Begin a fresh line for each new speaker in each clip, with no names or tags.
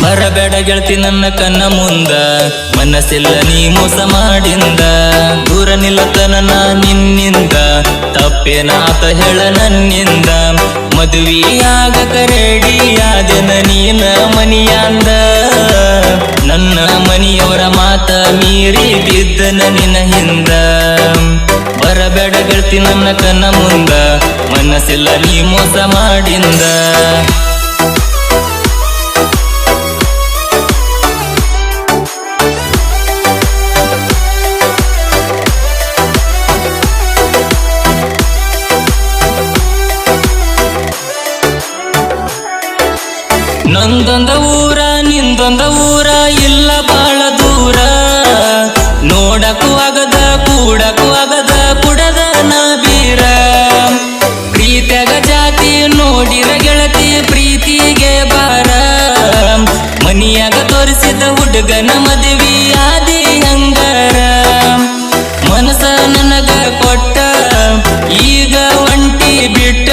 ಬರಬೇಡ ಗೆಳತಿ ನನ್ನ ಕಣ್ಣ ಮುಂದ, ಮನಸ್ಸಿಲ್ಲ ನೀ ಮೋಸ ಮಾಡಿಂದ. ದೂರ ನಿಲ್ಲತನ ನಾ ನಿನ್ನಿಂದ, ತಪ್ಪೇನಾತ ಹೇಳ ನನ್ನಿಂದ. ಮದುವೆಯಾಗಕ ರೆಡಿಯಾದೆನ ನೀನ ಮನಿಯಾಂದ, ನನ್ನ ಮನಿಯವರ ಮಾತ ಮೀರಿ ಬಿದ್ದನ ನಿನ್ನ ಹಿಂದ. ಬರಬೇಡ ಗೆಳತಿ ನನ್ನ ಕಣ್ಣ ಮುಂದ, ಮನಸ್ಸಿಲ್ಲ ನೀ ಮೋಸ ಮಾಡಿಂದ. ನಂದೊಂದ ಊರ ನಿಂದೊಂದ ಊರ ಇಲ್ಲ ಬಾಳ ದೂರ. ನೋಡಕ್ಕೂ ಆಗದ ಕೂಡಕ್ಕೂ ಆಗದ ಕುಡದ ನಾ ಬೀರ. ಪ್ರೀತಿಯಾಗ ಜಾತಿ ನೋಡಿರ ಗೆಳತಿ ಪ್ರೀತಿಗೆ ಬಾರ. ಮನಿಯಾಗ ತೋರಿಸಿದ ಹುಡುಗನ ಮದುವೆ ಆದಿ ಹಂಗಾರ. ಮನಸ ನನಗ ಕೊಟ್ಟ ಈಗ ಒಂಟಿ ಬಿಟ್ಟ.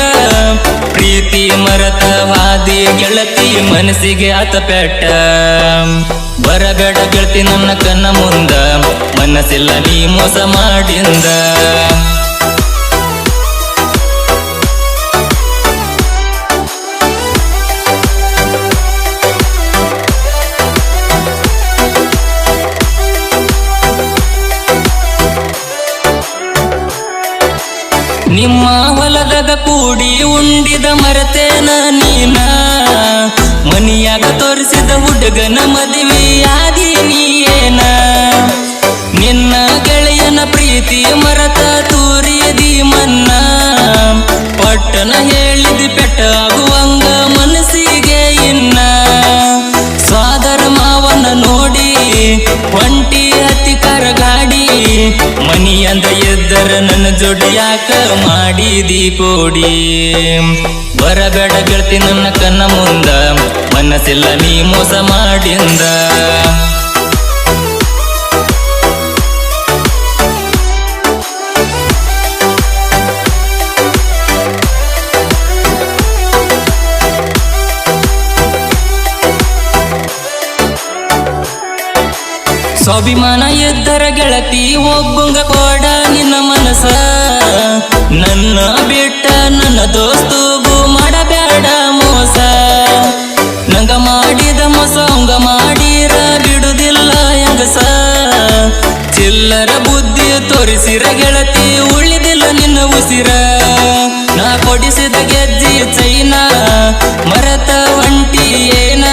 ಪ್ರೀತಿ ಮರತ ಹಾದಿ ಗೆಳತಿ ಮನಸ್ಸಿಗೆ ಆತ ಪೆಟ್ಟ. ಬರಬೇಡ ಗೆಳತಿ ನನ್ನ ಕಣ್ಣ ಮುಂದ, ಮನಸ್ಸಿಲ್ಲ ನೀ ಮೋಸ ಮಾಡಿಂದ. ನಿಮ್ಮ ಹೊಲದಾಗ ಕೂಡಿ ಉಂಡಿದ ಮರತೇನ ನೀನ. ಮನಿಯಾಗ ತೋರಿಸಿದ ಹುಡುಗನ ಮದುವೆ ಆದಿ ನೀಯೇನ. ನಿನ್ನ ಗೆಳೆಯನ ಪ್ರೀತಿ ಮರತ ತೂರಿಯದಿ ಮನ್ನ. ಪಟ್ಟನ ಹೇಳಿದಿ ಪೆಟ್ಟ ಆಗುವಂಗ ಮನಸ್ಸಿಗೆ ಇನ್ನ. ಸ್ವಾದರ ಮಾವನ ನೋಡಿ ಒಂಟಿ ಹತ್ತಿ ಕರಗಾಡಿ. ಮನಿಯಂದ ಎದ್ದರ ನನ್ನ ಜೋಡಿ ಯಾಕ ಮಾಡಿದಿ ಕೋಡಿ. ಬರಬೇಡ ಗೆಳತಿ ನನ್ನ ಕಣ್ಣ ಮುಂದ, ಮನಸ್ಸಿಲ್ಲ ನೀ ಮೋಸ ಮಾಡಿಂದ. ಸ್ವಾಭಿಮಾನ ಎದ್ದರ ಗೆಳತಿ ಒಬ್ಬಂಗ ಕೊಡ ನಿನ್ನ ಮನಸ. ನನ್ನ ಬಿಟ್ಟ ನನ್ನ ದೋಸ್ತುಗೂ ಮಾಡಬೇಡ ಮೋಸ. ನಂಗ ಮಾಡಿದ ಮೋಸ ಅವಂಗ ಮಾಡಿರ ಬಿಡುದಿಲ್ಲ ಹೆಂಗಸ. ಚಿಲ್ಲರ ಬುದ್ಧಿ ತೋರಿಸಿರ ಗೆಳತಿ ಉಳಿದಿಲ್ಲ ನಿನ್ನ ಉಸಿರ. ನಾ ಕೊಡಿಸಿದ ಗೆಜ್ಜಿ ಚೈನ ಮರತ ಒಂಟಿ ಏನ.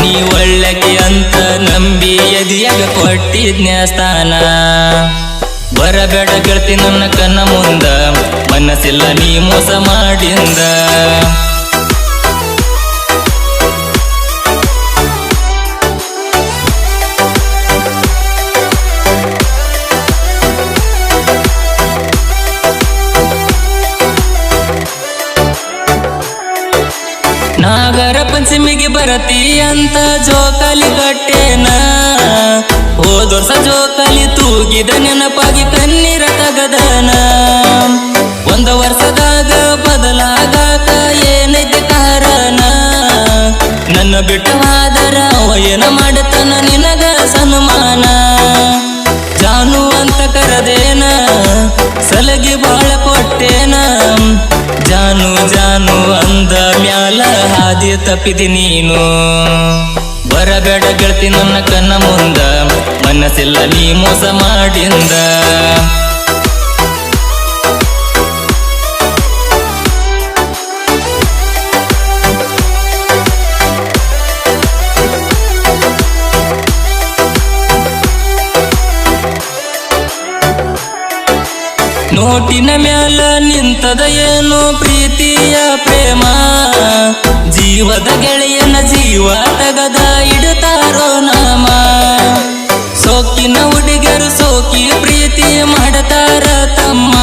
ನೀ ಒಳ್ಳೆಕಿ ಅಂತ ನಂಬಿ ಎದಿಯಾಗ ಕೊಟ್ಟಿದ್ನ್ಯ ಸ್ಥಾನ. ಬರಬೇಡ ಗೆಳತಿ ನನ್ನ ಕಣ್ಣ ಮುಂದ, ಮನಸ್ಸಿಲ್ಲ ನೀ ಮೋಸ ಮಾಡಿಂದ. ನಾಗರ ಪಂಚಮಿಗೆ ಬರತಿ ಅಂತ ಜೋಕಾಲಿ ಕಟ್ಟೇನ. ಹೋದ ವರ್ಷ ಜೋಕಾಲಿ ತೂಗಿದ ನೆನಪಾಗಿ ಕಣ್ಣೀರ ತಗದನ. ಒಂದ ವರ್ಷದಾಗ ಬದಲಾಗಾಕ ಏನೈತಿ ಕಾರಣ. ನನ್ನ ಬಿಟ್ಟು ಆದರ ಅವ ಏನ ಮಾಡತನ ನಿನಗ ಸನ್ಮಾನ. ಜಾನು ಅಂತ ಕರದೇನ ಸಲಗಿ ಬಾಳ ಕೊಟ್ಟೇನ. ಜಾನು ಜಾನು ಅಂದ ಮ್ಯಾಲ ಹಾದಿ ತಪ್ಪಿದಿ ನೀನು. ಬರಬೇಡ ಗೆಳತಿ ನನ್ನ ಕಣ್ಣ ಮುಂದ, ಮನಸ್ಸಿಲ್ಲ ನೀ ಮೋಸ ಮಾಡಿಂದ. ನೋಟಿನ ಮ್ಯಾಲ ನಿಂತದ ಏನು ಪ್ರೀತಿಯ ಪ್ರೇಮ. ಜೀವದ ಗೆಳೆಯನ ಜೀವ ತಗದ ಇಡುತ್ತಾರೋ ನಾಮ. ಸೋಕಿನ ಹುಡುಗರು ಸೋಕಿ ಪ್ರೀತಿ ಮಾಡತಾರ ತಮ್ಮ.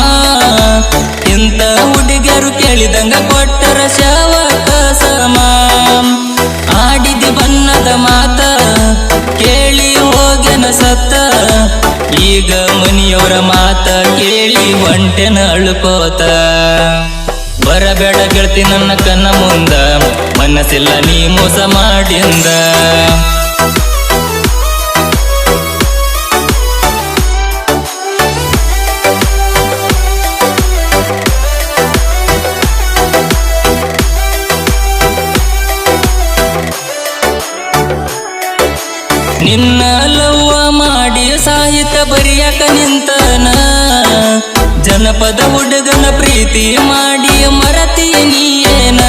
ಮನಿಯವರ ಮಾತ ಕೇಳಿ ಹೊಂಟೆನ ಅಳ್ಕೋತ ಬರಬೇಡ ಗೆಳತಿ ನನ್ನ ಕಣ್ಣ ಮುಂದ ಮನಸ್ಸಿಲ್ಲ ನೀ ಮೋಸ ಮಾಡಿಂದ ನಿನ್ನ ಲವ್ವ ಮಾಡಿ ಸಾಹಿತ್ಯ ಬರಿಯಾಕ ನಿಂತನ ಜನಪದ ಹುಡುಗನ ಪ್ರೀತಿ ಮಾಡಿ ಮರತೀನಿ ಏನ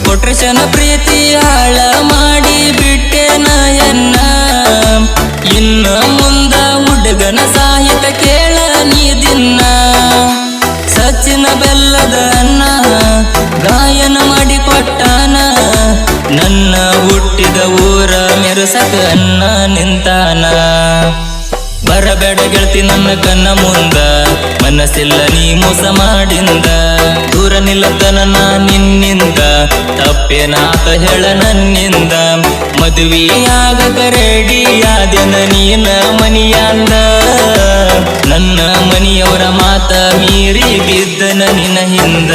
ಕೊಟ್ರಶನ ಪ್ರೀತಿ ಹಾಳ ಮಾಡಿ ಬಿಟ್ಟೆನ ಎನ್ನ ಇನ್ನ ಮುಂದ ಹುಡುಗನ ಸಾಹಿತ್ಯ ಕೇಳ ನೀ ದಿನ್ನ ಸಚಿನ ಬೆಲ್ಲದ ಅನ್ನ ಗಾಯನ ಮಾಡಿ ಕೊಟ್ಟಾನ ನನ್ನ ಹುಟ್ಟಿದ ಊರ ಮೆರಸಕ ಅನ್ನ ನಿಂತಾನ ಬರಬೇಡ ಗೆಳತಿ ನನ್ನ ಕಣ್ಣ ಮುಂದ ಮನಸ್ಸಿಲ್ಲ ನೀ ಮೋಸ ಮಾಡಿಂದ ದೂರ ನಿಲ್ಲತನ ನಿನ್ನಿಂದ ತಪ್ಪೇನಾತ ಹೇಳ ನನ್ನಿಂದ ಮದುವೆಯಾಗಕ ರೆಡಿಯಾದೆನ ನೀನ ಮನಿಯಾಂದ ನನ್ನ ಮನಿಯವರ ಮಾತ ಮೀರಿ ಬಿದ್ದನ ನಿನ್ನ ಹಿಂದ